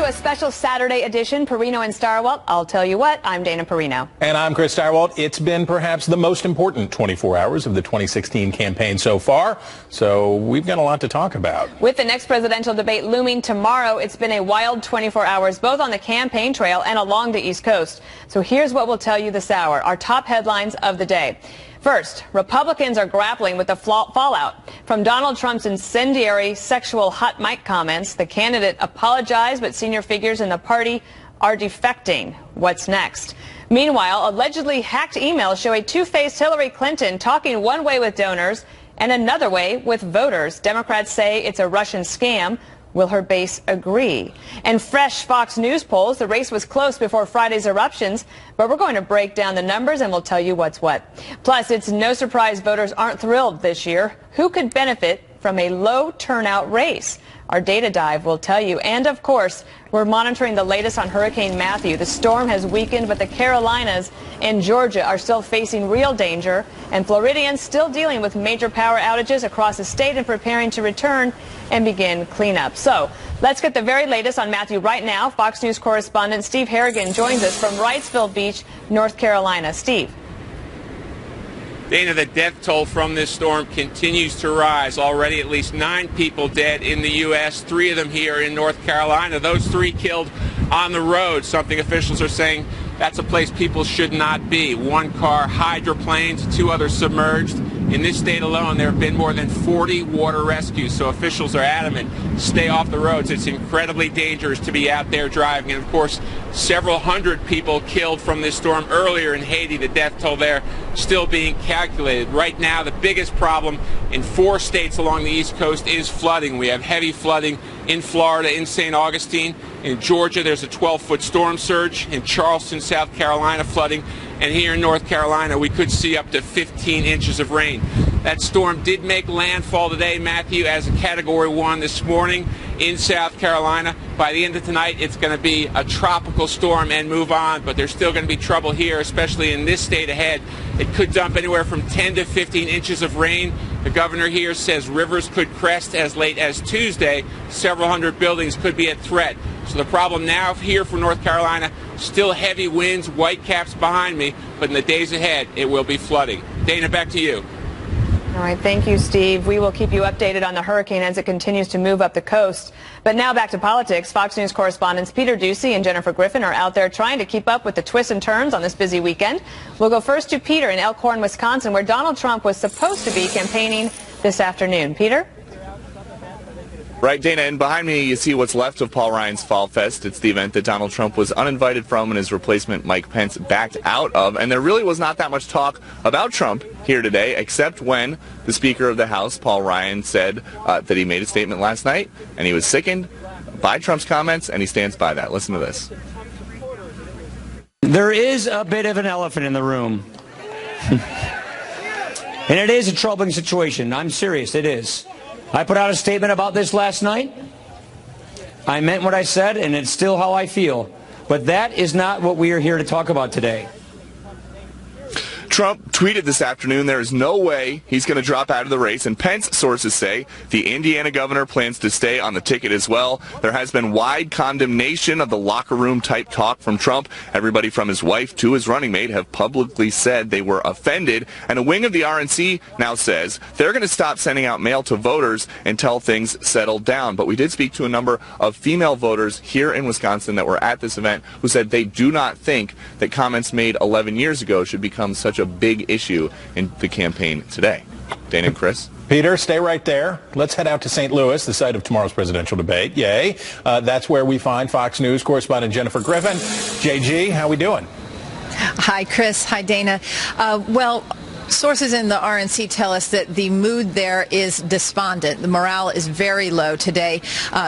a special Saturday edition, Perino and Stirewalt. I'll tell you what, I'm Dana Perino. And I'm Chris Stirewalt. It's been perhaps the most important 24 hours of the 2016 campaign so far, so we've got a lot to talk about. With the next presidential debate looming tomorrow, it's been a wild 24 hours, both on the campaign trail and along the East Coast. So here's what we'll tell you this hour, our top headlines of the day. First, Republicans are grappling with the fallout from Donald Trump's incendiary sexual hot mic comments. The candidate apologized, but senior figures in the party are defecting. What's next? Meanwhile, allegedly hacked emails show a two-faced Hillary Clinton talking one way with donors and another way with voters. Democrats say it's a Russian scam. Will her base agree? And fresh Fox News polls, the race was close before Friday's eruptions, but we're going to break down the numbers and we'll tell you what's what. Plus, it's no surprise voters aren't thrilled this year. Who could benefit from a low turnout race? Our data dive will tell you. And of course, we're monitoring the latest on Hurricane Matthew. The storm has weakened, but the Carolinas and Georgia are still facing real danger, and Floridians still dealing with major power outages across the state and preparing to return and begin cleanup. So let's get the very latest on Matthew right now. Fox News correspondent Steve Harrigan joins us from Wrightsville Beach, North Carolina. Steve. Dana, the death toll from this storm continues to rise. Already at least 9 people dead in the U.S., 3 of them here in North Carolina. Those 3 killed on the road, something officials are saying that's a place people should not be. 1 car hydroplaned, 2 others submerged. In this state alone, there have been more than 40 water rescues, so officials are adamant, stay off the roads. It's incredibly dangerous to be out there driving. And, of course, several hundred people killed from this storm earlier in Haiti. The death toll there still being calculated. Right now, the biggest problem in 4 states along the East Coast is flooding. We have heavy flooding in Florida, in St. Augustine. In Georgia, there's a 12-foot storm surge. In Charleston, South Carolina, flooding. And here in North Carolina, we could see up to 15 inches of rain. That storm did make landfall today, Matthew, as a Category 1 this morning in South Carolina. By the end of tonight, it's going to be a tropical storm and move on, but there's still going to be trouble here, especially in this state ahead. It could dump anywhere from 10 to 15 inches of rain. The governor here says rivers could crest as late as Tuesday. Several hundred buildings could be at threat. So the problem now here for North Carolina, still heavy winds, white caps behind me, but in the days ahead, it will be flooding. Dana, back to you. All right, thank you, Steve. We will keep you updated on the hurricane as it continues to move up the coast. But now back to politics. Fox News correspondents Peter Doocy and Jennifer Griffin are out there trying to keep up with the twists and turns on this busy weekend. We'll go first to Peter in Elkhorn, Wisconsin, where Donald Trump was supposed to be campaigning this afternoon. Peter? Right, Dana, and behind me you see what's left of Paul Ryan's Fall Fest. It's the event that Donald Trump was uninvited from and his replacement Mike Pence backed out of. And there really was not that much talk about Trump here today, except when the Speaker of the House, Paul Ryan, said that he made a statement last night and he was sickened by Trump's comments, and he stands by that. Listen to this. There is a bit of an elephant in the room. And it is a troubling situation. I'm serious, it is. I put out a statement about this last night. I meant what I said, and it's still how I feel. But that is not what we are here to talk about today. Trump tweeted this afternoon there is no way he's going to drop out of the race, and Pence sources say the Indiana governor plans to stay on the ticket as well. There has been wide condemnation of the locker room type talk from Trump. Everybody from his wife to his running mate have publicly said they were offended, and a wing of the RNC now says they're going to stop sending out mail to voters until things settle down. But we did speak to a number of female voters here in Wisconsin that were at this event who said they do not think that comments made 11 years ago should become such a big issue in the campaign today. Dana and Chris. Peter, stay right there. Let's head out to St. Louis, the site of tomorrow's presidential debate. Yay. That's where we find Fox News correspondent Jennifer Griffin. JG, how we doing? Hi, Chris. Hi, Dana. Well, sources in the RNC tell us that the mood there is despondent. The morale is very low today,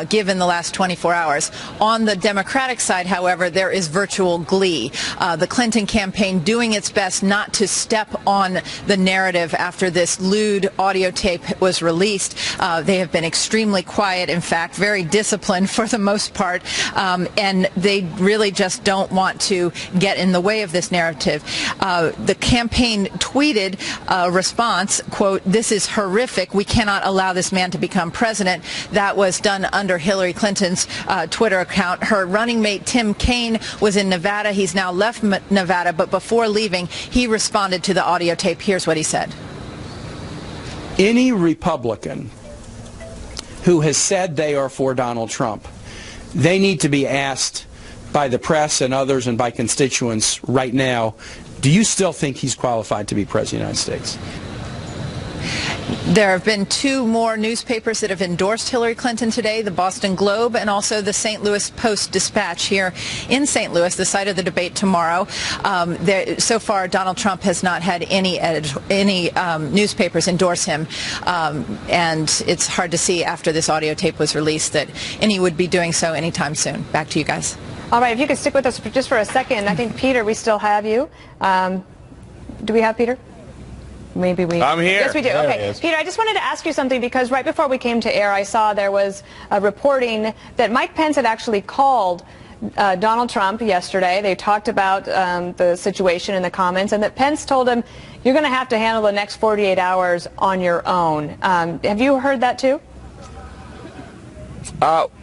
given the last 24 hours. On the Democratic side, however, there is virtual glee. The Clinton campaign doing its best not to step on the narrative after this lewd audio tape was released. They have been extremely quiet, in fact, very disciplined for the most part, and they really just don't want to get in the way of this narrative. The campaign tweeted tweeted a response, quote, "This is horrific. We cannot allow this man to become president." That was done under Hillary Clinton's Twitter account. Her running mate, Tim Kaine, was in Nevada. He's now left Nevada, but before leaving, he responded to the audio tape. Here's what he said. Any Republican who has said they are for Donald Trump, they need to be asked by the press and others and by constituents right now, do you still think he's qualified to be President of the United States? There have been two more newspapers that have endorsed Hillary Clinton today, the Boston Globe and also the St. Louis Post-Dispatch here in St. Louis, the site of the debate tomorrow. So far, Donald Trump has not had any newspapers endorse him, and it's hard to see after this audio tape was released that any would be doing so anytime soon. Back to you guys. All right, if you could stick with us just for a second. I think, Peter, we still have you. Do we have Peter? Maybe we... I'm here. Yes, we do. Okay. Peter, I just wanted to ask you something because right before we came to air, I saw there was a reporting that Mike Pence had actually called Donald Trump yesterday. They talked about the situation in the comments, and that Pence told him, you're going to have to handle the next 48 hours on your own. Have you heard that too?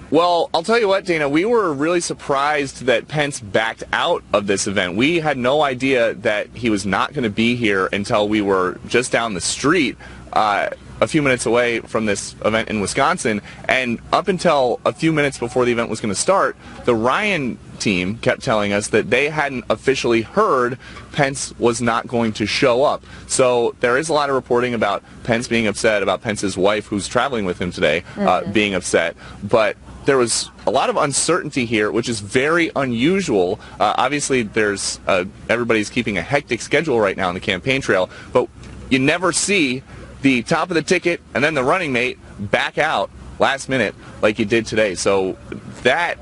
Well, I'll tell you what, Dana, we were really surprised that Pence backed out of this event. We had no idea that he was not going to be here until we were just down the street a few minutes away from this event in Wisconsin. And up until a few minutes before the event was going to start, the Ryan team kept telling us that they hadn't officially heard Pence was not going to show up. So there is a lot of reporting about Pence being upset, about Pence's wife, who's traveling with him today, being upset. But there was a lot of uncertainty here, which is very unusual. Obviously, there's everybody's keeping a hectic schedule right now on the campaign trail, but you never see the top of the ticket and then the running mate back out last minute like you did today. So that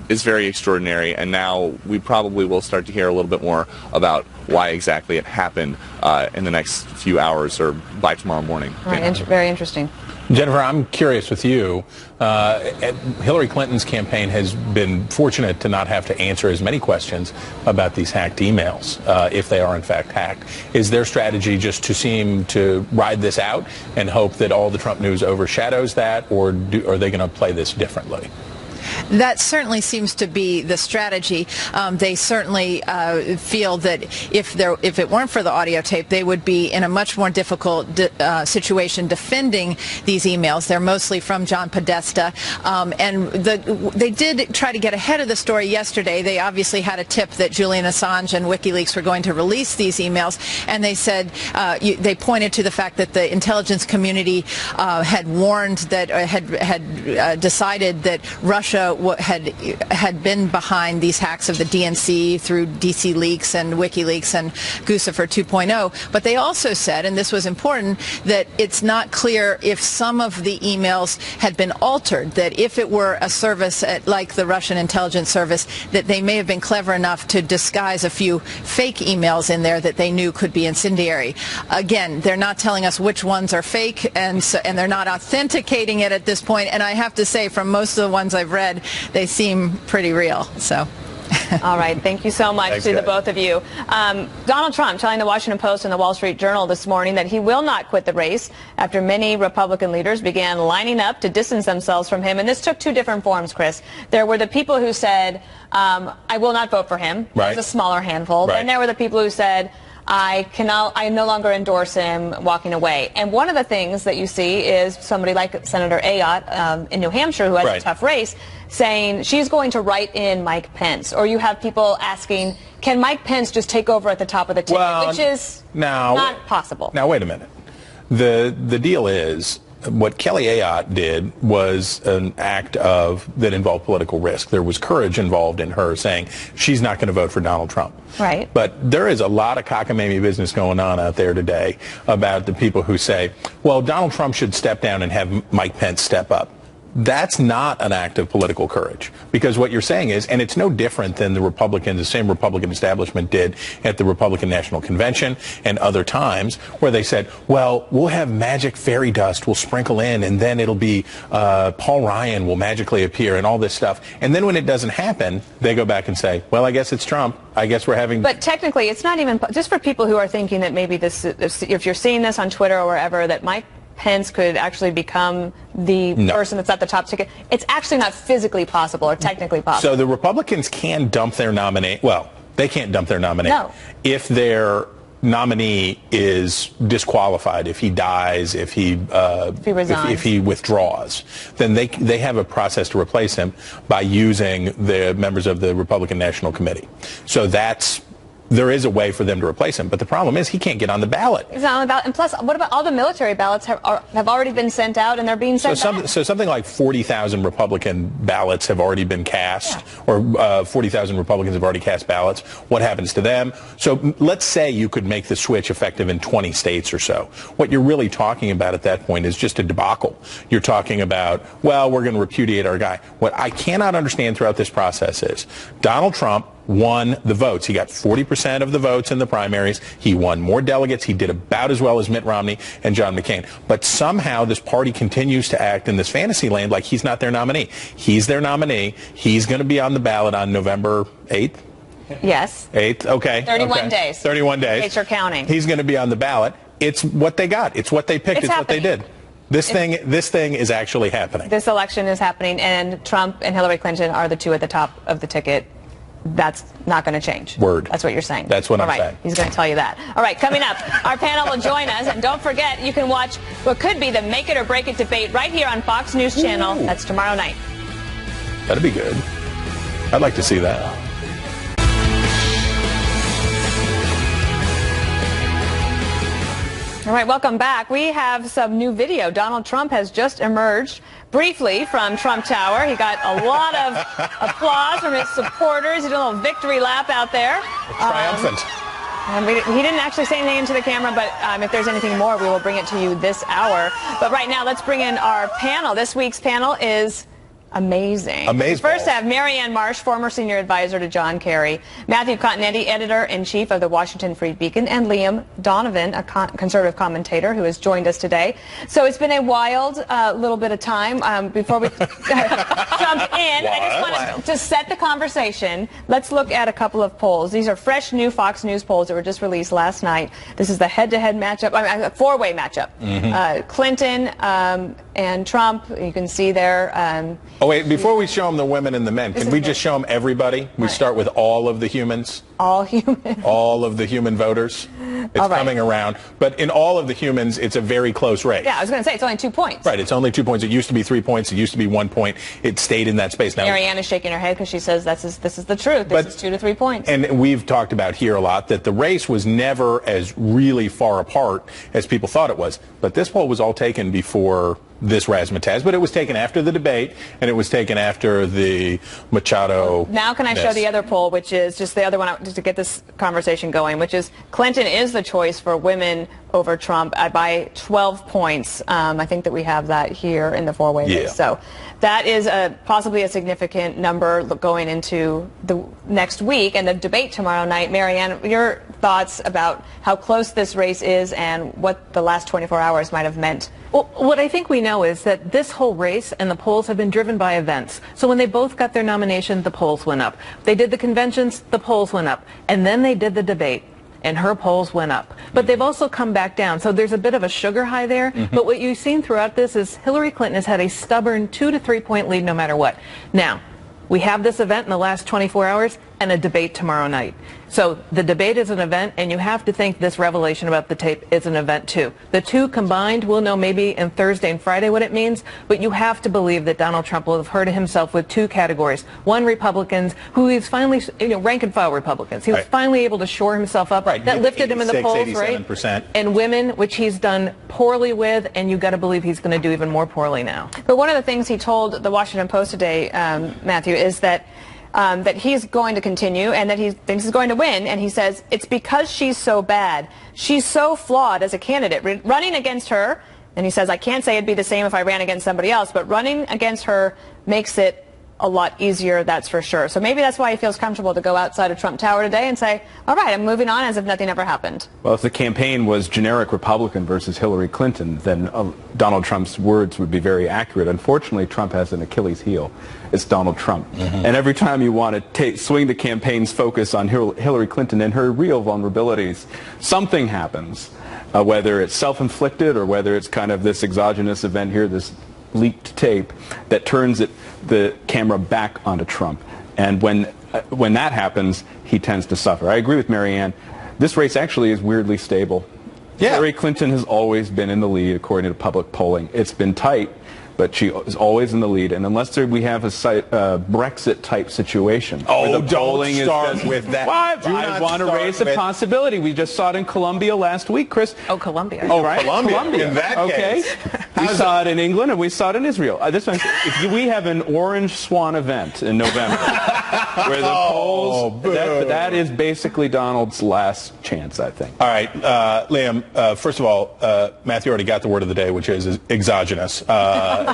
is very extraordinary, and now we probably will start to hear a little bit more about why exactly it happened in the next few hours or by tomorrow morning. Right, very interesting. Jennifer, I'm curious with you. Hillary Clinton's campaign has been fortunate to not have to answer as many questions about these hacked emails, if they are in fact hacked. Is their strategy just to seem to ride this out and hope that all the Trump news overshadows that, or are they going to play this differently? That certainly seems to be the strategy. They certainly feel that if it weren't for the audio tape, they would be in a much more difficult situation defending these emails. They're mostly from John Podesta, and they did try to get ahead of the story yesterday. They obviously had a tip that Julian Assange and WikiLeaks were going to release these emails, and they said they pointed to the fact that the intelligence community had warned that had decided that Russia had been behind these hacks of the DNC through DC Leaks and WikiLeaks and Guccifer 2.0. But they also said, and this was important, that it's not clear if some of the emails had been altered, that if it were a service like the Russian intelligence service, that they may have been clever enough to disguise a few fake emails in there that they knew could be incendiary. Again, they're not telling us which ones are fake, and they're not authenticating it at this point. And I have to say, from most of the ones I've read, they seem pretty real. So. All right. Thank you so much to the both of you. Donald Trump telling the Washington Post and the Wall Street Journal this morning that he will not quit the race after many Republican leaders began lining up to distance themselves from him. And this took two different forms, Chris. There were the people who said, I will not vote for him. Right. It was a smaller handful. Right. And there were the people who said, I no longer endorse him, walking away. And one of the things that you see is somebody like Senator Ayotte in New Hampshire, who has a tough race, saying she's going to write in Mike Pence. Or you have people asking, can Mike Pence just take over at the top of the ticket, which is not possible. Now, wait a minute. The deal is, what Kelly Ayotte did was an act that involved political risk. There was courage involved in her saying she's not going to vote for Donald Trump. Right. But there is a lot of cockamamie business going on out there today about the people who say, well, Donald Trump should step down and have Mike Pence step up. That's not an act of political courage, because what you're saying is, and it's no different than the same Republican establishment did at the Republican National Convention and other times, where they said, well, we'll have magic fairy dust we'll sprinkle in, and then it'll be Paul Ryan will magically appear and all this stuff. And then when it doesn't happen, they go back and say, well, I guess it's Trump. I guess we're having... But technically, it's not even... Just for people who are thinking that maybe this, if you're seeing this on Twitter or wherever, that Mike Pence could actually become the person that's at the top ticket. It's actually not physically possible or technically possible. So the Republicans can dump their nominee. Well, they can't dump their nominee. No. If their nominee is disqualified, if he dies, if he resigns, if he withdraws, then they have a process to replace him by using the members of the Republican National Committee. So there is a way for them to replace him, but the problem is he can't get on the ballot. He's not on the ballot. And plus, what about all the military ballots have already been sent out and they're being sent back? So something like 40,000 Republican ballots have already been cast, or 40,000 Republicans have already cast ballots. What happens to them? So let's say you could make the switch effective in 20 states or so. What you're really talking about at that point is just a debacle. You're talking about, well, we're going to repudiate our guy. What I cannot understand throughout this process is Donald Trump won the votes. He got 40% of the votes in the primaries. He won more delegates. He did about as well as Mitt Romney and John McCain. But somehow this party continues to act in this fantasy land like he's not their nominee. He's their nominee. He's going to be on the ballot on November 8th. Yes. 8th, okay. 31 days. 31 days. States are counting. He's going to be on the ballot. It's what they got. It's what they picked. It's what they did. This thing is actually happening. This election is happening, and Trump and Hillary Clinton are the two at the top of the ticket. That's not going to change. Word. That's what you're saying. That's what I'm saying. He's going to tell you that. All right, coming up, our panel will join us. And don't forget, you can watch what could be the Make It or Break It debate right here on Fox News Channel. That's tomorrow night. That'd be good. I'd like to see that. All right, welcome back. We have some new video. Donald Trump has just emerged briefly from Trump Tower. He got a lot of applause from his supporters. He did a little victory lap out there. Triumphant. He didn't actually say anything into the camera, but if there's anything more, we will bring it to you this hour. But right now, let's bring in our panel. This week's panel is amazing. First, I have Marianne Marsh, former senior advisor to John Kerry, Matthew Continetti, editor-in-chief of the Washington Free Beacon, and Liam Donovan, a conservative commentator who has joined us today. So it's been a wild little bit of time. Before we jump in, I just want to set the conversation. Let's look at a couple of polls. These are fresh new Fox News polls that were just released last night. This is the head-to-head matchup, a four-way matchup. Clinton and Trump, you can see there. Oh, wait, before we show them the women and the men, can we just show them everybody? We start with all of the humans. All humans. All of the human voters. It's coming around. But in all of the humans, it's a very close race. Yeah, I was going to say, it's only 2 points. Right, it's only 2 points. It used to be 3 points. It used to be 1 point. It stayed in that space. Now, Marianne is shaking her head because she says this is the truth. This is 2 to 3 points. And we've talked about here a lot that the race was never as really far apart as people thought it was. But this poll was all taken before this razzmatazz, but it was taken after the debate, and it was taken after the Machado. Now can I show the other poll, which is just the other one, just to get this conversation going, which is Clinton is the choice for women over Trump by 12 points. I think that we have that here in the four-way race. So that is possibly a significant number going into the next week and the debate tomorrow night. Marianne, your thoughts about how close this race is and what the last 24 hours might have meant? Well, what I think we know is that this whole race and the polls have been driven by events. So when they both got their nomination, the polls went up. They did the conventions, the polls went up. And then they did the debate, and her polls went up. But they've also come back down. So there's a bit of a sugar high there. But what you've seen throughout this is Hillary Clinton has had a stubborn 2 to 3 point lead no matter what. Now, we have this event in the last 24 hours and a debate tomorrow night. So the debate is an event, and you have to think this revelation about the tape is an event too. The two combined, we'll know maybe in Thursday and Friday what it means, but you have to believe that Donald Trump will have hurt himself with two categories. One, Republicans, who he's finally, rank and file Republicans. He was finally able to shore himself up. That lifted him in the polls, 87%. Right? And women, which he's done poorly with, and you've got to believe he's going to do even more poorly now. But one of the things he told the Washington Post today, Matthew, is that he's going to continue and that he thinks he's going to win. And he says, it's because she's so bad. She's so flawed as a candidate. Running against her And he says, I can't say it'd be the same if I ran against somebody else, but running against her makes it a lot easier, that's for sure. So maybe that's why he feels comfortable to go outside of Trump Tower today and say, all right, I'm moving on as if nothing ever happened. Well, if the campaign was generic Republican versus Hillary Clinton, then Donald Trump's words would be very accurate. Unfortunately, Trump has an Achilles heel. It's Donald Trump. And every time you want to swing the campaign's focus on Hillary Clinton and her real vulnerabilities, something happens, whether it's self-inflicted or whether it's kind of this exogenous event here, this leaked tape that turns the camera back onto Trump. And when that happens, he tends to suffer. I agree with Marianne. This race actually is weirdly stable. Yeah. Hillary Clinton has always been in the lead according to public polling. It's been tight, but she is always in the lead. And unless we have a Brexit-type situation. Oh, don't start with that. I want to raise a possibility. We just saw it in Colombia last week, Chris. Oh, Colombia. Oh, right? Colombia. In that case. We saw it in England and we saw it in Israel. We have an orange swan event in November where the polls, that is basically Donald's last chance, I think. All right, Liam, first of all, Matthew already got the word of the day, which is exogenous.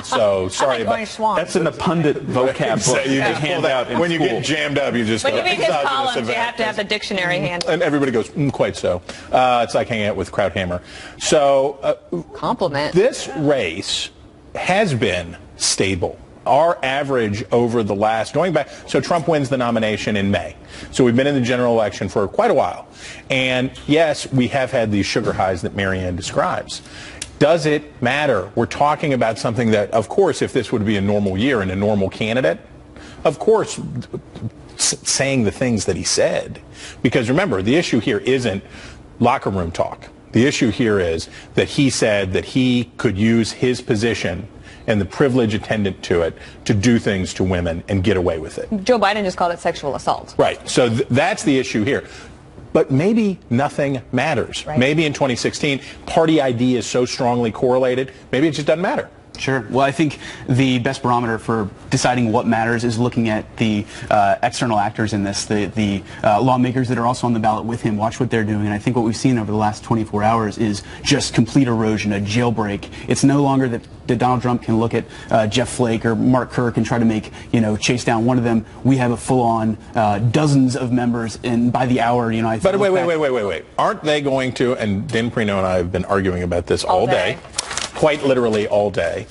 So sorry about that. That's in the pundit vocab book you just hand out in when you school. get jammed up, you just when go, you read his exogenous columns, event. you have to have the dictionary handy. And everybody goes, quite so. It's like hanging out with Krauthammer. So compliment. This race has been stable. Our average over the last, going back, so Trump wins the nomination in May. So we've been in the general election for quite a while. And yes, we have had these sugar highs that Marianne describes. Does it matter? We're talking about something that, of course, if this would be a normal year and a normal candidate, of course, saying the things that he said. Because remember, the issue here isn't locker room talk. The issue here is that he said that he could use his position and the privilege attendant to it to do things to women and get away with it. Joe Biden just called it sexual assault. Right. So that's the issue here. But maybe nothing matters. Right. Maybe in 2016, party ID is so strongly correlated, maybe it just doesn't matter. Sure. Well, I think the best barometer for deciding what matters is looking at the external actors in this, the lawmakers that are also on the ballot with him. Watch what they're doing. And I think what we've seen over the last 24 hours is just complete erosion, a jailbreak. It's no longer that Donald Trump can look at Jeff Flake or Mark Kirk and try to chase down one of them. We have a full-on dozens of members, and by the hour, I think. But wait. Aren't they going to, and Dan Perino and I have been arguing about this all day. Quite literally all day.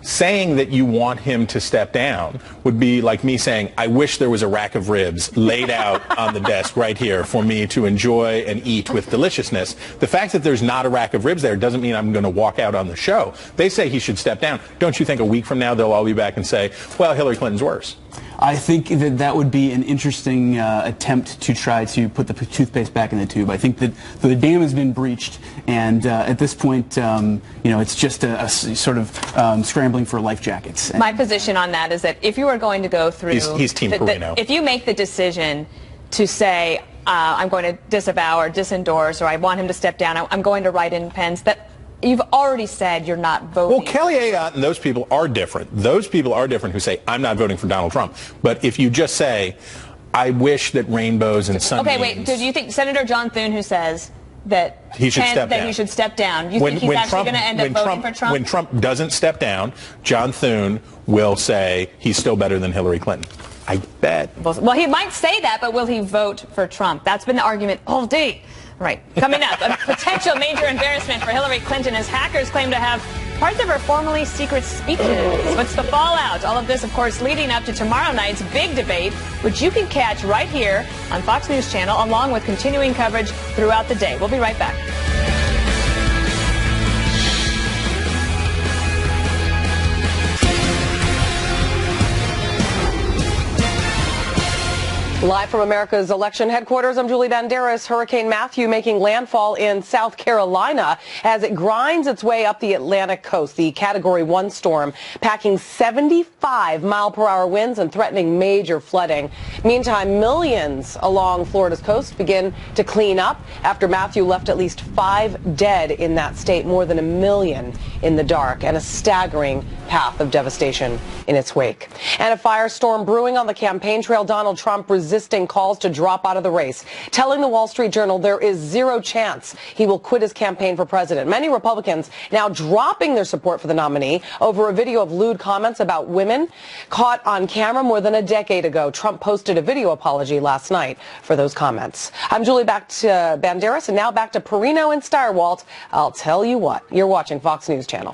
Saying that you want him to step down would be like me saying, I wish there was a rack of ribs laid out on the desk right here for me to enjoy and eat with deliciousness. The fact that there's not a rack of ribs there doesn't mean I'm going to walk out on the show. They say he should step down. Don't you think a week from now they'll all be back and say, well, Hillary Clinton's worse? I think that would be an interesting attempt to try to put the toothpaste back in the tube. I think that the dam has been breached, and at this point, it's just a sort of scrambling for life jackets. My position on that is that if you are going to go through, he's Team Perino. If you make the decision to say, I'm going to disavow or disendorse, or I want him to step down, I'm going to write in Pence, that you've already said you're not voting. Well, Kelly Ayotte and those people are different. Those people are different who say, I'm not voting for Donald Trump. But if you just say, I wish that rainbows and sunbeams... Okay, wait. Do you think Senator John Thune, who says that he should step down? He should step down. You think he's actually going to end up voting for Trump? When Trump doesn't step down, John Thune will say he's still better than Hillary Clinton. I bet. Well, he might say that, but will he vote for Trump? That's been the argument all day. Right. Coming up, a potential major embarrassment for Hillary Clinton as hackers claim to have parts of her formerly secret speeches. What's the fallout? All of this, of course, leading up to tomorrow night's big debate, which you can catch right here on Fox News Channel, along with continuing coverage throughout the day. We'll be right back. Live from America's election headquarters, I'm Julie Banderas. Hurricane Matthew making landfall in South Carolina as it grinds its way up the Atlantic coast. The Category 1 storm packing 75-mile-per-hour winds and threatening major flooding. Meantime, millions along Florida's coast begin to clean up after Matthew left at least 5 dead in that state, more than 1 million in the dark, and a staggering path of devastation in its wake. And a firestorm brewing on the campaign trail. Donald Trump resisting calls to drop out of the race, telling the Wall Street Journal there is zero chance he will quit his campaign for president. Many Republicans now dropping their support for the nominee over a video of lewd comments about women caught on camera more than a decade ago. Trump posted a video apology last night for those comments. I'm Julie, back to Banderas, and now back to Perino and Stirewalt. I'll tell you what, you're watching Fox News Channel.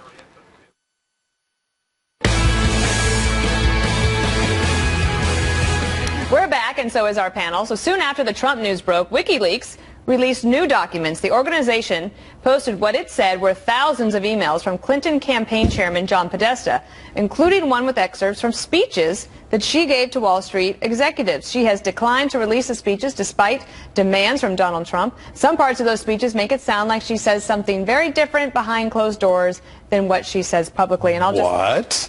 We're back, and so is our panel. So soon after the Trump news broke, WikiLeaks released new documents. The organization posted what it said were thousands of emails from Clinton campaign chairman John Podesta, including one with excerpts from speeches that she gave to Wall Street executives. She has declined to release the speeches despite demands from Donald Trump. Some parts of those speeches make it sound like she says something very different behind closed doors than what she says publicly. And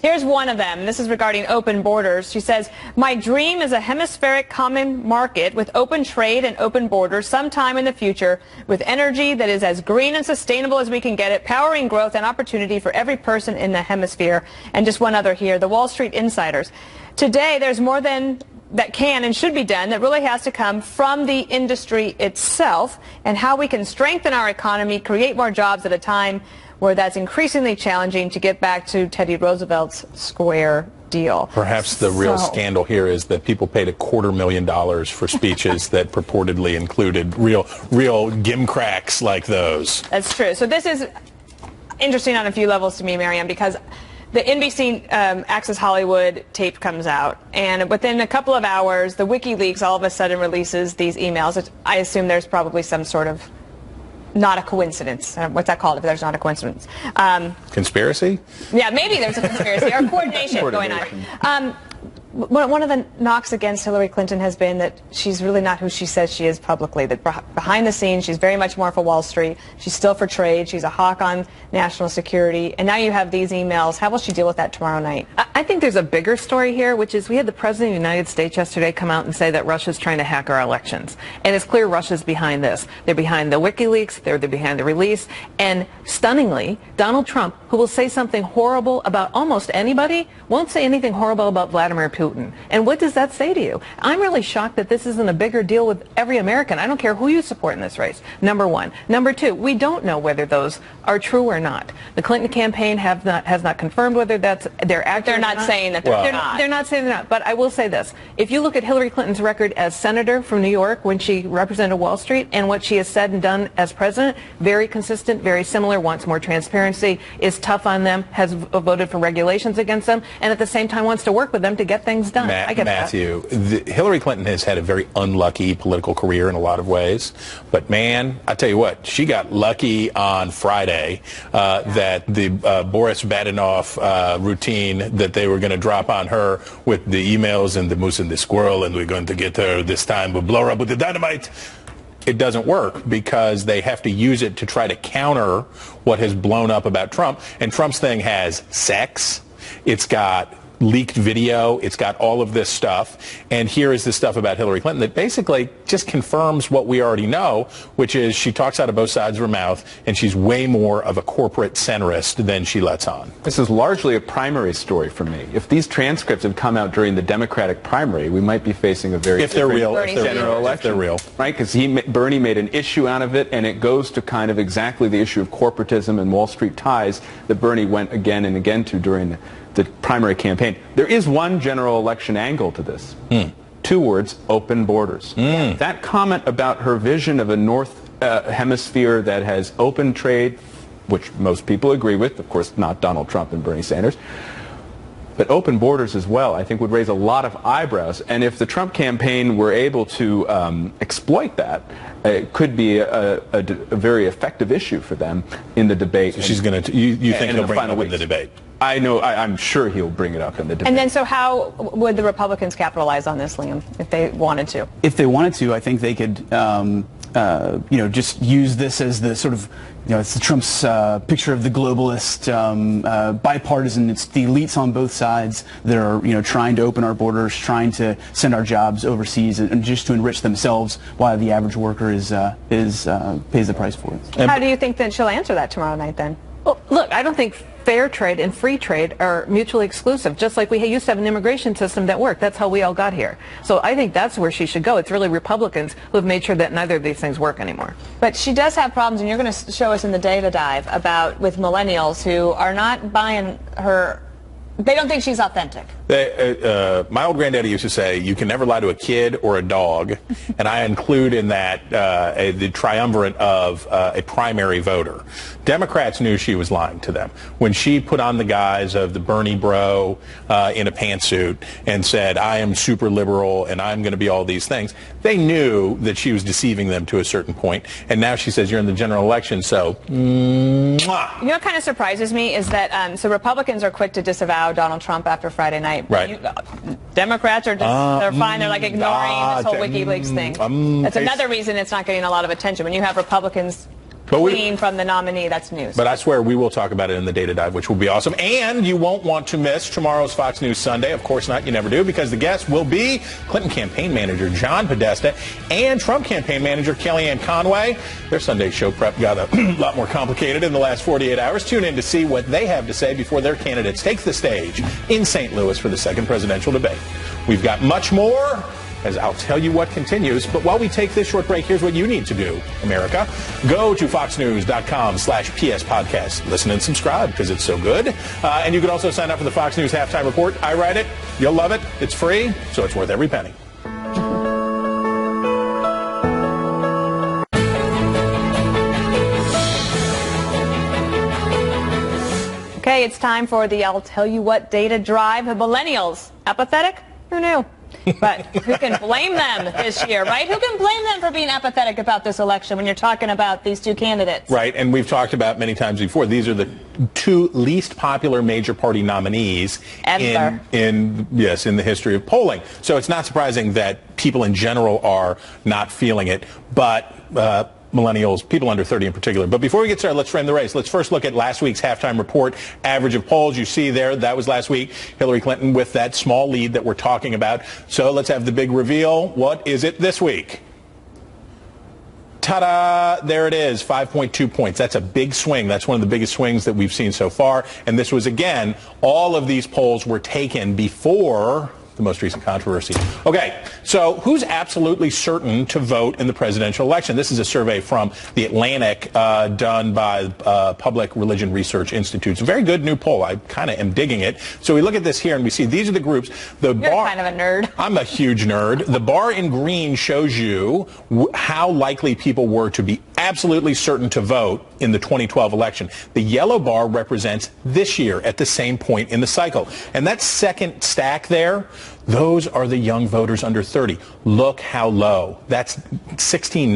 here's one of them. This is regarding open borders. She says, "My dream is a hemispheric common market with open trade and open borders sometime in the future, with energy that is as green and sustainable as we can get it, powering growth and opportunity for every person in the hemisphere." And just one other here, the Wall Street insiders. Today, there's more than that can and should be done that really has to come from the industry itself, and how we can strengthen our economy, create more jobs at a time where that's increasingly challenging to get back to Teddy Roosevelt's square deal. Perhaps the real scandal here is that people paid $250,000 for speeches that purportedly included real gimcracks like those. That's true. So this is interesting on a few levels to me, Marianne, because the NBC Access Hollywood tape comes out, and within a couple of hours, the WikiLeaks all of a sudden releases these emails. I assume there's probably some sort of, not a coincidence. What's that called if there's not a coincidence? Conspiracy? Yeah, maybe there's a conspiracy or coordination going on. One of the knocks against Hillary Clinton has been that she's really not who she says she is publicly, that behind the scenes she's very much more for Wall Street. She's still for trade. She's a hawk on national security. And now you have these emails. How will she deal with that tomorrow night? I think there's a bigger story here, which is we had the President of the United States yesterday come out and say that Russia's trying to hack our elections. And it's clear Russia's behind this. They're behind the WikiLeaks. They're behind the release. And stunningly, Donald Trump, who will say something horrible about almost anybody, won't say anything horrible about Vladimir Putin. And what does that say to you? I'm really shocked that this isn't a bigger deal with every American. I don't care who you support in this race, number one. Number two, we don't know whether those are true or not. The Clinton campaign has not confirmed whether they're accurate. They're not saying that they're not. They're not saying they're not. But I will say this. If you look at Hillary Clinton's record as senator from New York when she represented Wall Street, and what she has said and done as president, very consistent, very similar, wants more transparency, is tough on them, has voted for regulations against them, and at the same time wants to work with them to get things done. I get Matthew, Hillary Clinton has had a very unlucky political career in a lot of ways, but man, I tell you what, she got lucky on Friday that the Boris Badenoff routine that they were going to drop on her with the emails and the moose and the squirrel, and we're going to get her this time, we'll blow her up with the dynamite. It doesn't work because they have to use it to try to counter what has blown up about Trump. And Trump's thing has sex, it's got leaked video, it's got all of this stuff, and here is the stuff about Hillary Clinton that basically just confirms what we already know, which is she talks out of both sides of her mouth, and she's way more of a corporate centrist than she lets on. This is largely a primary story for me. If these transcripts had come out during the Democratic primary, we might be facing a very if they're real, general election. If they're real, right? Because Bernie made an issue out of it, and it goes to kind of exactly the issue of corporatism and Wall Street ties that Bernie went again and again to during the primary campaign. There is one general election angle to this. 2 words, open borders. That comment about her vision of a North Hemisphere that has open trade, which most people agree with, of course not Donald Trump and Bernie Sanders, but open borders as well, I think would raise a lot of eyebrows. And if the Trump campaign were able to exploit that, it could be a very effective issue for them in the debate. So she's going to, you think he'll bring it up in the debate? I know, I'm sure he'll bring it up in the debate. And then, so how would the Republicans capitalize on this, Liam, if they wanted to? If they wanted to, I think they could, just use this as the sort of, it's the Trump's picture of the globalist, bipartisan. It's the elites on both sides that are, trying to open our borders, trying to send our jobs overseas, and just to enrich themselves while the average worker pays the price for it. How do you think that she'll answer that tomorrow night then? Well, look, I don't think fair trade and free trade are mutually exclusive, just like we used to have an immigration system that worked. That's how we all got here. So I think that's where she should go. It's really Republicans who have made sure that neither of these things work anymore. But she does have problems, and you're going to show us in the data dive about with millennials who are not buying her. They don't think she's authentic. My old granddaddy used to say, you can never lie to a kid or a dog, and I include in that the triumvirate of a primary voter. Democrats knew she was lying to them. When she put on the guise of the Bernie bro in a pantsuit and said, I am super liberal and I'm going to be all these things, they knew that she was deceiving them to a certain point. And now she says, you're in the general election, so mwah. You know what kind of surprises me is that so Republicans are quick to disavow Donald Trump after Friday night. Right. Democrats are just, they're fine. They're like ignoring this whole WikiLeaks thing. That's another reason it's not getting a lot of attention. When you have Republicans fleeing from the nominee, that's news. But I swear we will talk about it in the data dive, which will be awesome. And you won't want to miss tomorrow's Fox News Sunday. Of course not. You never do, because the guests will be Clinton campaign manager John Podesta and Trump campaign manager Kellyanne Conway. Their Sunday show prep got a lot more complicated in the last 48 hours. Tune in to see what they have to say before their candidates take the stage in St. Louis for the second presidential debate. We've got much more, as I'll tell you what continues. But while we take this short break, here's what you need to do, America. Go to foxnews.com/PS podcast. Listen and subscribe because it's so good. And you can also sign up for the Fox News Halftime Report. I write it. You'll love it. It's free, so it's worth every penny. Okay, it's time for the I'll Tell You What data drive. Millennials, apathetic? Who knew? But who can blame them this year, right? Who can blame them for being apathetic about this election when you're talking about these two candidates? Right, and we've talked about many times before, these are the two least popular major party nominees in the history of polling. So it's not surprising that people in general are not feeling it, but millennials, people under 30 in particular. But before we get started, let's frame the race. Let's first look at last week's halftime report average of polls. You see there, that was last week. Hillary Clinton with that small lead that we're talking about. So let's have the big reveal. What is it this week? Ta-da! There it is, 5.2 points. That's a big swing. That's one of the biggest swings that we've seen so far. And this was, again, all of these polls were taken before the most recent controversy. Okay, so who's absolutely certain to vote in the presidential election? This is a survey from The Atlantic done by Public Religion Research Institute. It's a very good new poll. I kind of am digging it. So we look at this here and we see these are the groups. You're kind of a nerd. I'm a huge nerd. The bar in green shows you how likely people were to be absolutely certain to vote in the 2012 election. The yellow bar represents this year at the same point in the cycle. And that second stack there, those are the young voters under 30. Look how low. That's 16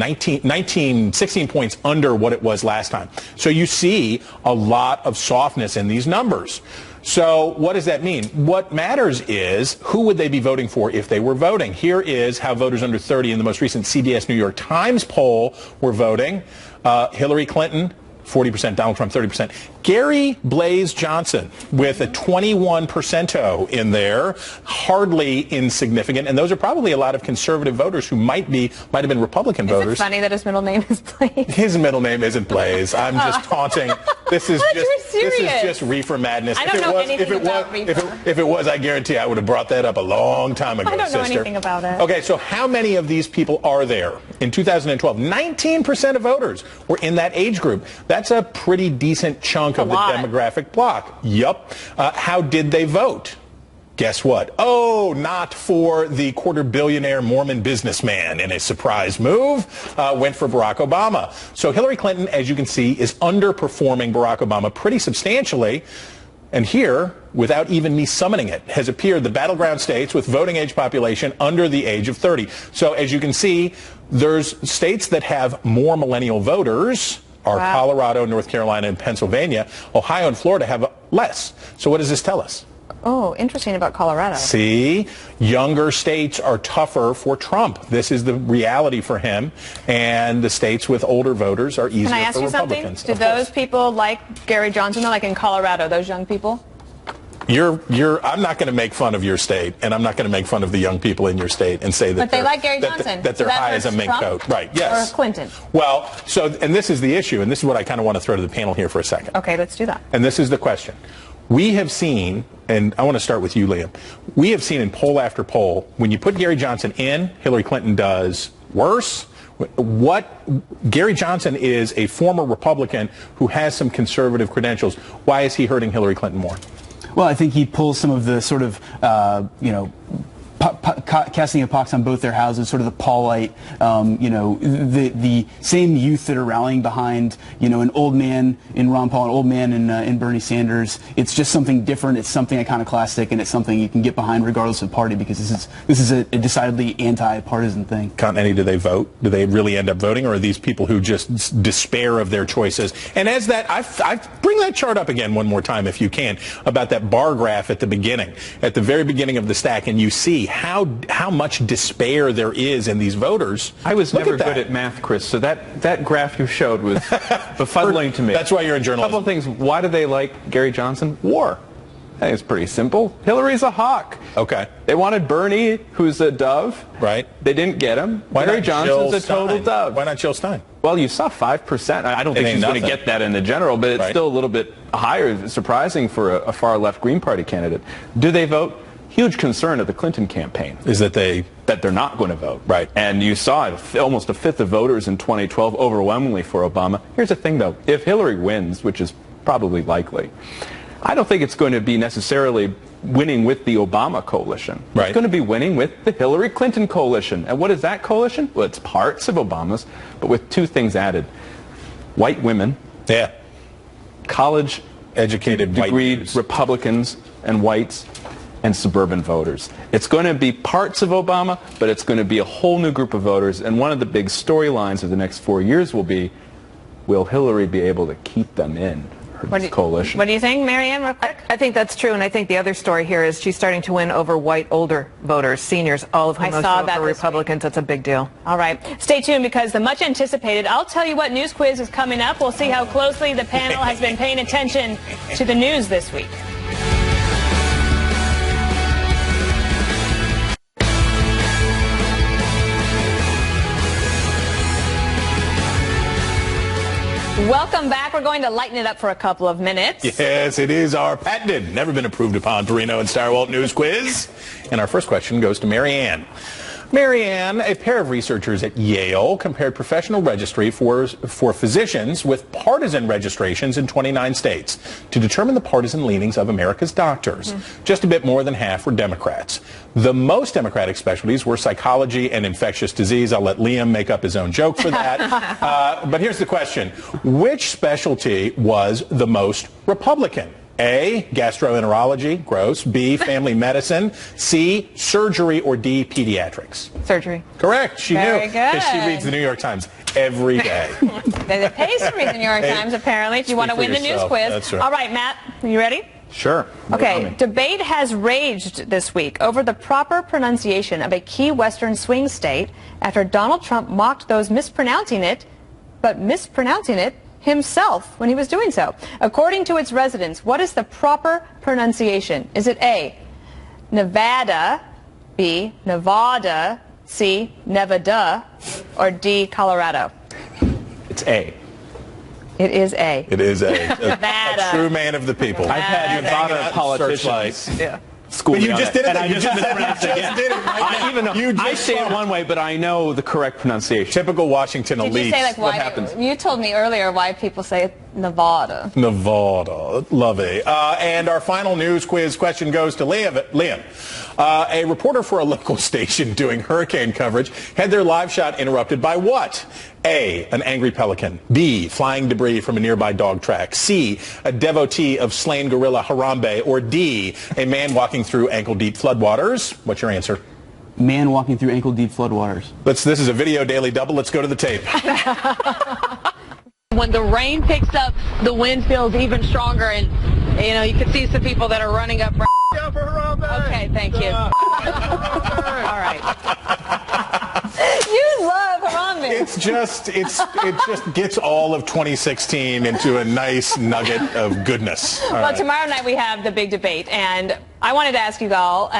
points under what it was last time. So you see a lot of softness in these numbers. So what does that mean? What matters is who would they be voting for if they were voting. Here is how voters under 30 in the most recent CBS New York Times poll were voting. Hillary Clinton, 40%, Donald Trump, 30%. Gary Blaze Johnson with a 21% in there, hardly insignificant. And those are probably a lot of conservative voters who might have been Republican voters. Is it funny that his middle name is Blaze? His middle name isn't Blaze. I'm just taunting. This is just reefer madness. I don't know anything about reefer. If it was, I guarantee I would have brought that up a long time ago, I don't know sister. anything about it. Okay, so how many of these people are there? In 2012, 19% of voters were in that age group. That's a pretty decent chunk of the demographic block. Yup. How did they vote? Guess what? Oh, not for the quarter-billionaire Mormon businessman in a surprise move. Went for Barack Obama. So Hillary Clinton, as you can see, is underperforming Barack Obama pretty substantially. And here, without even me summoning it, has appeared the battleground states with voting age population under the age of 30. So as you can see, there's states that have more millennial voters are Colorado, North Carolina, and Pennsylvania. Ohio and Florida have less. So what does this tell us? Oh, interesting about Colorado. See, younger states are tougher for Trump. This is the reality for him. And the states with older voters are easier for Republicans. Can I ask you something? Do those people like Gary Johnson, like in Colorado, those young people? I'm not going to make fun of your state, and I'm not going to make fun of the young people in your state and say that But they like Gary Johnson. that they're high as a mink Trump coat. Right, yes. Or Clinton. Well, and this is the issue, and this is what I kind of want to throw to the panel here for a second. Okay, let's do that. And this is the question. We have seen, and I want to start with you, Liam, we have seen in poll after poll, when you put Gary Johnson in, Hillary Clinton does worse. Gary Johnson is a former Republican who has some conservative credentials. Why is he hurting Hillary Clinton more? Well, I think he pulls some of the sort of, casting a pox on both their houses, sort of the Paulite, the same youth that are rallying behind, an old man in Ron Paul, an old man in Bernie Sanders. It's just something different. It's something iconoclastic, and it's something you can get behind regardless of party, because this is a decidedly anti-partisan thing. Continenty, do they vote? Do they really end up voting, or are these people who just despair of their choices? And as that, I bring that chart up again one more time, if you can, about that bar graph at the beginning, at the very beginning of the stack, and you see how much despair there is in these voters. I was never good at math, Chris, so that graph you showed was befuddling to me. That's why you're in journalism. A couple of things. Why do they like Gary Johnson? War. I think it's pretty simple. Hillary's a hawk. Okay. They wanted Bernie, who's a dove. Right. They didn't get him. Why Gary not Johnson's Jill a total Stein? dove. Why not Jill Stein? Well, you saw 5%. I don't think she's going to get that in the general, but it's still a little bit higher, surprising for a far-left Green Party candidate. Do they vote? Huge concern of the Clinton campaign is that they're not going to vote. Right. And you saw it, almost a fifth of voters in 2012 overwhelmingly for Obama. Here's the thing, though. If Hillary wins, which is probably likely, I don't think it's going to be necessarily winning with the Obama coalition. Right. It's going to be winning with the Hillary Clinton coalition. And what is that coalition? Well, it's parts of Obama's, but with two things added. White women. Yeah. College-educated, degreed Republicans and whites, and suburban voters. It's going to be parts of Obama, but it's going to be a whole new group of voters. And one of the big storylines of the next 4 years will be, will Hillary be able to keep them in her coalition? What do you think, Marianne, real quick? I think that's true, and I think the other story here is she's starting to win over white older voters, seniors, all of whom vote for Republicans. That's a big deal. All right. Stay tuned, because the much anticipated I'll Tell You What news quiz is coming up. We'll see how closely the panel has been paying attention to the news this week. Welcome back. We're going to lighten it up for a couple of minutes. Yes, it is our patented, never been approved upon Perino and Stirewalt news quiz. And our first question goes to Marianne. Marianne, a pair of researchers at Yale compared professional registry for physicians with partisan registrations in 29 states to determine the partisan leanings of America's doctors. Just a bit more than half were Democrats. The most Democratic specialties were psychology and infectious disease. I'll let Liam make up his own joke for that. But here's the question. Which specialty was the most Republican? A, gastroenterology, gross. B, family medicine. C, surgery. Or D, pediatrics. Surgery. Correct. She Very knew. good. Because she reads the New York Times every day. They pay to read the New York Times, apparently, if you want to win the news quiz. That's right. All right, Matt, are you ready? Sure. Okay, debate has raged this week over the proper pronunciation of a key Western swing state after Donald Trump mocked those mispronouncing it, but mispronouncing it himself when he was doing so. According to its residents, what is the proper pronunciation? Is it A, Nevada, B, Nevada, C, Nevada, or D, Colorado? It's A. It is A. It is A. Nevada. A true man of the people. I've had Nevada politicians. Yeah. School but you just did it. And I You just mispronounced it again. did it right now. I say it one way, but I know the correct pronunciation. Typical Washington Did elite. you say, like, What why? happens? You told me earlier why people say Nevada. Nevada. Love it. And our final news quiz question goes to Liam. A reporter for a local station doing hurricane coverage had their live shot interrupted by what? A, an angry pelican. B, flying debris from a nearby dog track. C, a devotee of slain gorilla Harambe. Or D, a man walking through ankle-deep floodwaters. What's your answer? Man walking through ankle-deep floodwaters. This is a video daily double. Let's go to the tape. When the rain picks up, the wind feels even stronger, and you can see some people that are running up. Yeah, for Harambe. Okay, thank you. All right. You love Harambe. It just gets all of 2016 into a nice nugget of goodness. Well, tomorrow night we have the big debate, and I wanted to ask you all,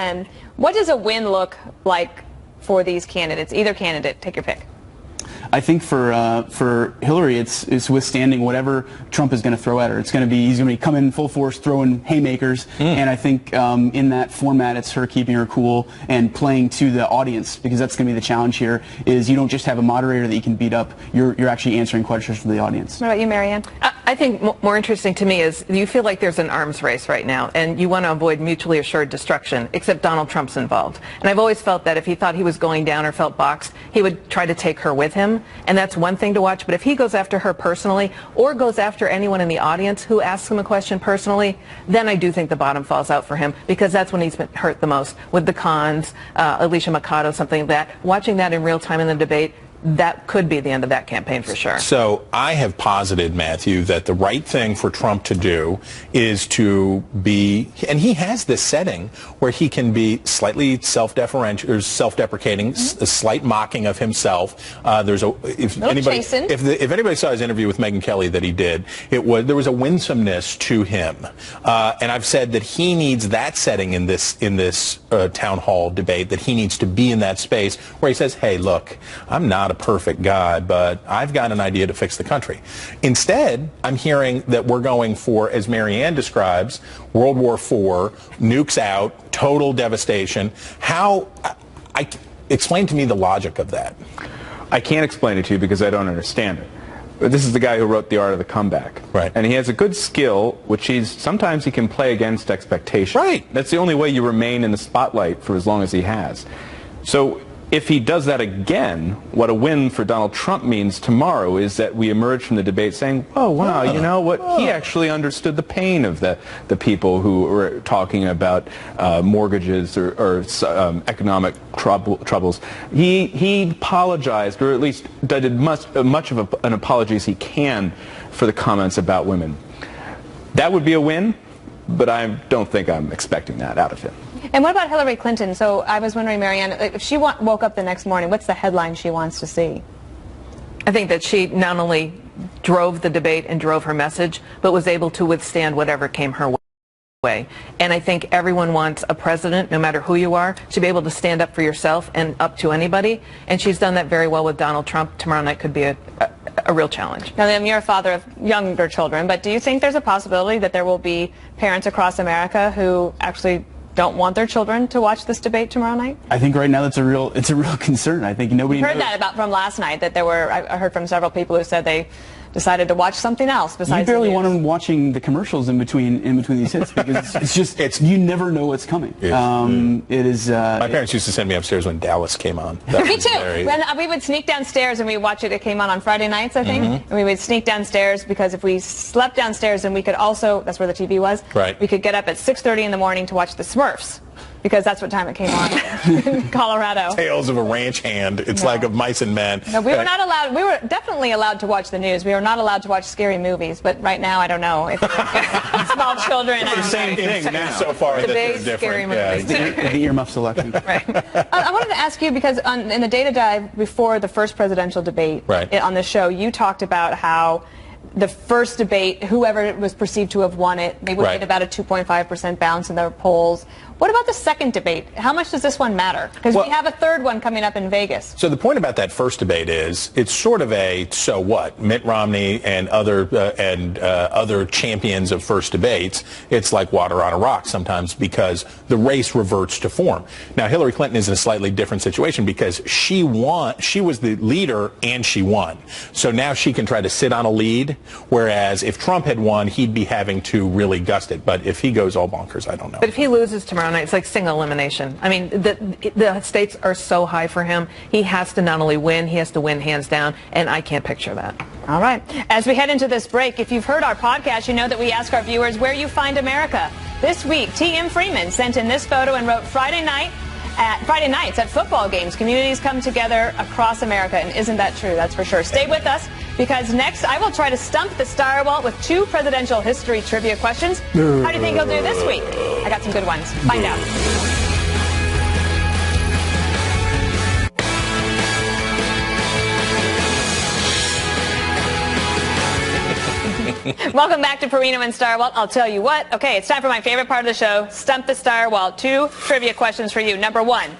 what does a win look like for these candidates? Either candidate, take your pick. I think for Hillary, it's withstanding whatever Trump is going to throw at her. He's going to be coming full force, throwing haymakers, and I think in that format, it's her keeping her cool and playing to the audience, because that's going to be the challenge here. Is you don't just have a moderator that you can beat up. You're actually answering questions from the audience. What about you, Marianne? I think more interesting to me is you feel like there's an arms race right now, and you want to avoid mutually assured destruction, except Donald Trump's involved. And I've always felt that if he thought he was going down or felt boxed, he would try to take her with him. And that's one thing to watch. But if he goes after her personally, or goes after anyone in the audience who asks him a question personally, then I do think the bottom falls out for him, because that's when he's been hurt the most. With the cons, Alicia Mccain, something like that. Watching that in real time in the debate, that could be the end of that campaign for sure. So I have posited, Matthew, that the right thing for Trump to do is to be, and he has this setting where he can be slightly self-deprecating, a slight mocking of himself. If anybody saw his interview with Megyn Kelly that he did, there was a winsomeness to him, and I've said that he needs that setting in this town hall debate. That he needs to be in that space where he says, "Hey, look, I'm not a perfect guy, but I've got an idea to fix the country." Instead, I'm hearing that we're going for, as Marianne describes, World War IV, nukes out, total devastation. Explain to me the logic of that. I can't explain it to you because I don't understand it. But this is the guy who wrote The Art of the Comeback. Right. And he has a good skill, which sometimes he can play against expectation. Right. That's the only way you remain in the spotlight for as long as he has. So if he does that again, what a win for Donald Trump means tomorrow is that we emerge from the debate saying, oh, wow, you know what? He actually understood the pain of the people who were talking about mortgages or economic troubles. He apologized, or at least did much of an apology as he can for the comments about women. That would be a win, but I don't think I'm expecting that out of him. And what about Hillary Clinton? So I was wondering, Marianne, if she woke up the next morning, what's the headline she wants to see? I think that she not only drove the debate and drove her message, but was able to withstand whatever came her way. And I think everyone wants a president, no matter who you are, to be able to stand up for yourself and up to anybody. And she's done that very well with Donald Trump. Tomorrow night could be a real challenge. Now, Liam, you're a father of younger children, but do you think there's a possibility that there will be parents across America who actually don't want their children to watch this debate tomorrow night? I think right now it's a real concern. I think nobody knows. Heard that from last night, that I heard from several people who said they decided to watch something else besides. You barely want them watching the commercials in between these hits, because you never know what's coming. It is. My parents used to send me upstairs when Dallas came on. Me too. When we would sneak downstairs and we watch it. It came on Friday nights, I think, and we would sneak downstairs because if we slept downstairs, and we could also, that's where the TV was. Right. We could get up at 6:30 in the morning to watch the Smurfs, because that's what time it came on in Colorado. Tales of a Ranch Hand. It's like of Mice and Men. No, we were not allowed. We were definitely allowed to watch the news. We were not allowed to watch scary movies. But right now, I don't know if small children. It's the same thing now. So far, the big big scary movies. The earmuff selection. Right. I wanted to ask you, because in the data dive before the first presidential debate on the show, you talked about how the first debate, whoever was perceived to have won it, they would get about a 2.5% bounce in their polls. What about the second debate? How much does this one matter? Because we have a third one coming up in Vegas. So the point about that first debate is it's sort of a so what? Mitt Romney and other champions of first debates, it's like water on a rock sometimes, because the race reverts to form. Now Hillary Clinton is in a slightly different situation because she won. She was the leader and she won. So now she can try to sit on a lead, whereas if Trump had won, he'd be having to really gust it. But if he goes all bonkers, I don't know. But if he loses tomorrow night, it's like single elimination. I mean, the stakes are so high for him. He has to not only win, he has to win hands down, and I can't picture that. All right. As we head into this break, if you've heard our podcast, you know that we ask our viewers where you find America. This week, T.M. Freeman sent in this photo and wrote, Friday nights at football games, communities come together across America. And isn't that true? That's for sure. Stay with us, because next I will try to stump the Stirewalt with 2 presidential history trivia questions. How do you think he'll do this week? I got some good ones. Find out. Welcome back to Perino and Stirewalt. I'll tell you what. Okay, it's time for my favorite part of the show, Stump the Stirewalt. 2 trivia questions for you. Number 1.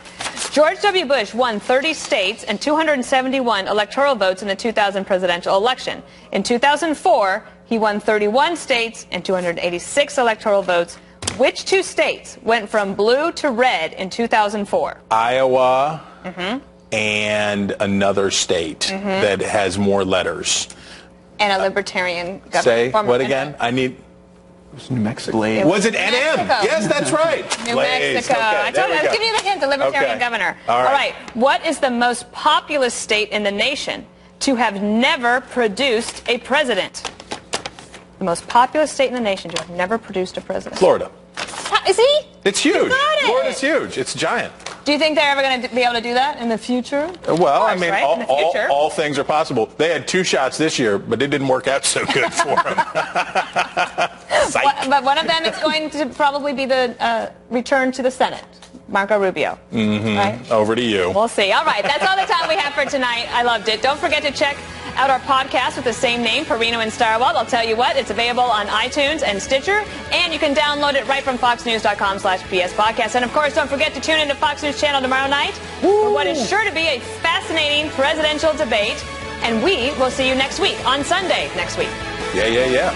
George W. Bush won 30 states and 271 electoral votes in the 2000 presidential election. In 2004, he won 31 states and 286 electoral votes. Which 2 states went from blue to red in 2004? Iowa and another state that has more letters. And a libertarian governor. Say what again? I need... New Mexico. Was it NM? Yes, that's right. New Mexico. Okay, I told you, I was giving you the hint, the libertarian governor. All right. What is the most populous state in the nation to have never produced a president? The most populous state in the nation to have never produced a president. Florida. Is he? It's huge. You got it. Florida's huge. It's giant. Do you think they're ever going to be able to do that in the future? Well, course, I mean, right? all things are possible. They had 2 shots this year, but it didn't work out so good for them. But one of them is going to probably be the return to the Senate. Marco Rubio. Right? Over to you. We'll see. All right, that's all the time we have for tonight. I loved it. Don't forget to check out our podcast with the same name, Perino and Stirewalt. I'll tell you what, it's available on iTunes and Stitcher, and you can download it right from foxnews.com/PS podcast. And of course, don't forget to tune into Fox News Channel tomorrow night for what is sure to be a fascinating presidential debate. And we will see you next week, on Sunday next week. Yeah.